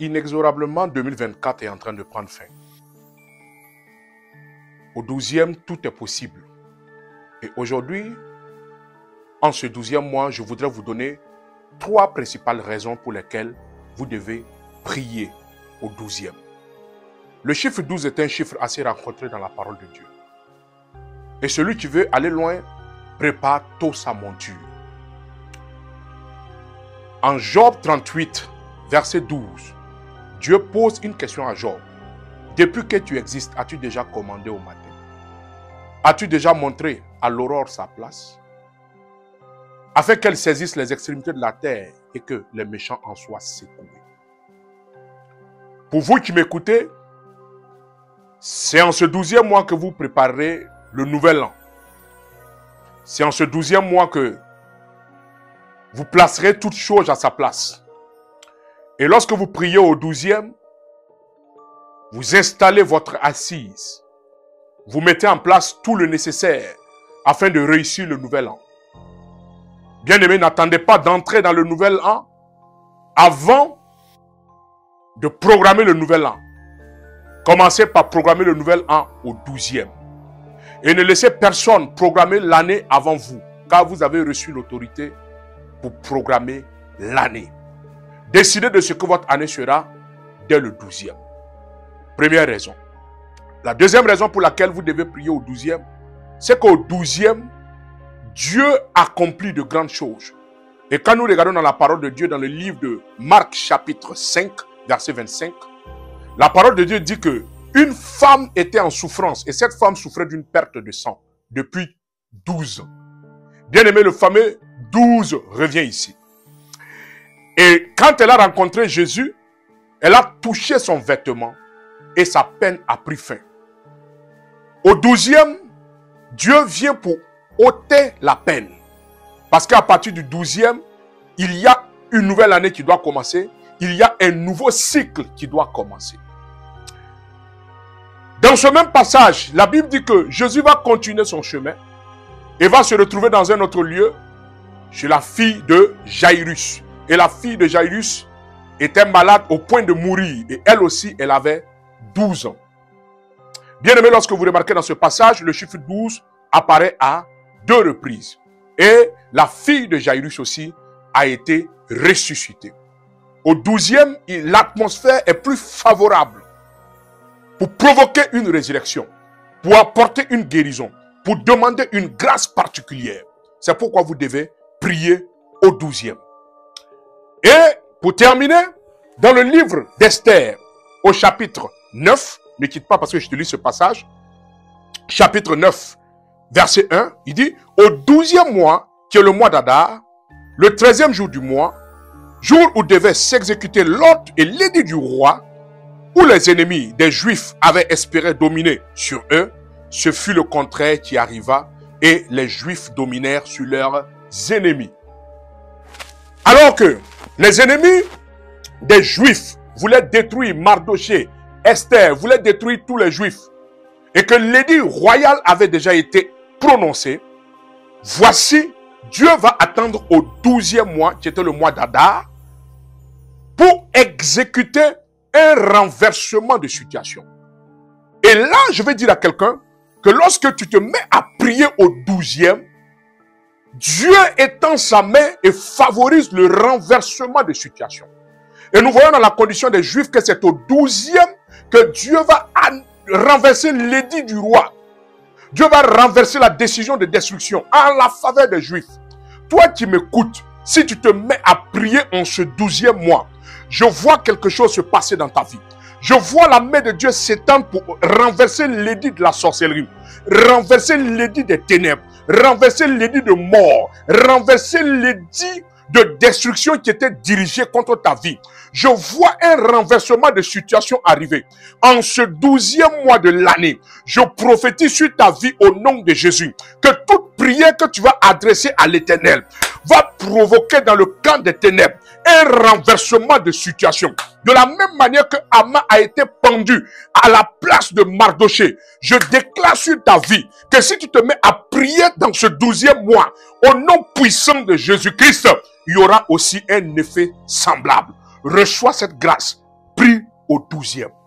Inexorablement, 2024 est en train de prendre fin. Au 12e, tout est possible. Et aujourd'hui, en ce 12e mois, je voudrais vous donner 3 principales raisons pour lesquelles vous devez prier au 12e. Le chiffre 12 est un chiffre assez rencontré dans la parole de Dieu. Et celui qui veut aller loin, prépare tôt sa monture. En Job 38, verset 12, Dieu pose une question à Job. Depuis que tu existes, as-tu déjà commandé au matin? As-tu déjà montré à l'aurore sa place? Afin qu'elle saisisse les extrémités de la terre et que les méchants en soient secoués. Pour vous qui m'écoutez, c'est en ce 12e mois que vous préparerez le nouvel an. C'est en ce 12e mois que vous placerez toute chose à sa place. Et lorsque vous priez au 12e, vous installez votre assise. Vous mettez en place tout le nécessaire afin de réussir le nouvel an. Bien-aimés, n'attendez pas d'entrer dans le nouvel an avant de programmer le nouvel an. Commencez par programmer le nouvel an au 12e. Et ne laissez personne programmer l'année avant vous, car vous avez reçu l'autorité pour programmer l'année. Décidez de ce que votre année sera dès le 12e. Première raison. La deuxième raison pour laquelle vous devez prier au 12e, c'est qu'au 12e, Dieu accomplit de grandes choses. Et quand nous regardons dans la parole de Dieu, dans le livre de Marc chapitre 5, verset 25, la parole de Dieu dit que une femme était en souffrance et cette femme souffrait d'une perte de sang depuis 12 ans. Bien aimé, le fameux 12 revient ici. Et quand elle a rencontré Jésus, elle a touché son vêtement et sa peine a pris fin. Au 12e, Dieu vient pour ôter la peine. Parce qu'à partir du 12e, il y a une nouvelle année qui doit commencer. Il y a un nouveau cycle qui doit commencer. Dans ce même passage, la Bible dit que Jésus va continuer son chemin et va se retrouver dans un autre lieu chez la fille de Jairus. Et la fille de Jairus était malade au point de mourir. Et elle aussi, elle avait 12 ans. Bien aimé, lorsque vous remarquez dans ce passage, le chiffre 12 apparaît à 2 reprises. Et la fille de Jairus aussi a été ressuscitée. Au 12e, l'atmosphère est plus favorable pour provoquer une résurrection, pour apporter une guérison, pour demander une grâce particulière. C'est pourquoi vous devez prier au 12e. Et pour terminer, dans le livre d'Esther, au chapitre 9, ne quitte pas parce que je te lis ce passage, chapitre 9, verset 1, il dit, au 12e mois, qui est le mois d'Adar, le 13e jour du mois, jour où devait s'exécuter l'ordre et l'édit du roi, où les ennemis des Juifs avaient espéré dominer sur eux, ce fut le contraire qui arriva et les Juifs dominèrent sur leurs ennemis. Alors que les ennemis des Juifs voulaient détruire Mardochée, Esther, voulaient détruire tous les Juifs et que l'édit royal avait déjà été prononcé, voici, Dieu va attendre au 12e mois, qui était le mois d'Adar, pour exécuter un renversement de situation. Et là, je vais dire à quelqu'un que lorsque tu te mets à prier au 12e, Dieu étend sa main et favorise le renversement de situation. Et nous voyons dans la condition des Juifs que c'est au 12e que Dieu va renverser l'édit du roi. Dieu va renverser la décision de destruction en la faveur des Juifs. Toi qui m'écoutes, si tu te mets à prier en ce 12e mois, je vois quelque chose se passer dans ta vie. Je vois la main de Dieu s'étendre pour renverser l'édit de la sorcellerie, renverser l'édit des ténèbres, renverser l'édit de mort, renverser l'édit de destruction qui était dirigé contre ta vie. Je vois un renversement de situation arriver. En ce 12e mois de l'année, je prophétise sur ta vie au nom de Jésus que toute prière que tu vas adresser à l'Éternel va provoquer dans le camp des ténèbres un renversement de situation. De la même manière que Haman a été pendu à la place de Mardochée, je déclare sur ta vie que si tu te mets à prier dans ce 12e mois, au nom puissant de Jésus-Christ, il y aura aussi un effet semblable. Reçois cette grâce au 12e.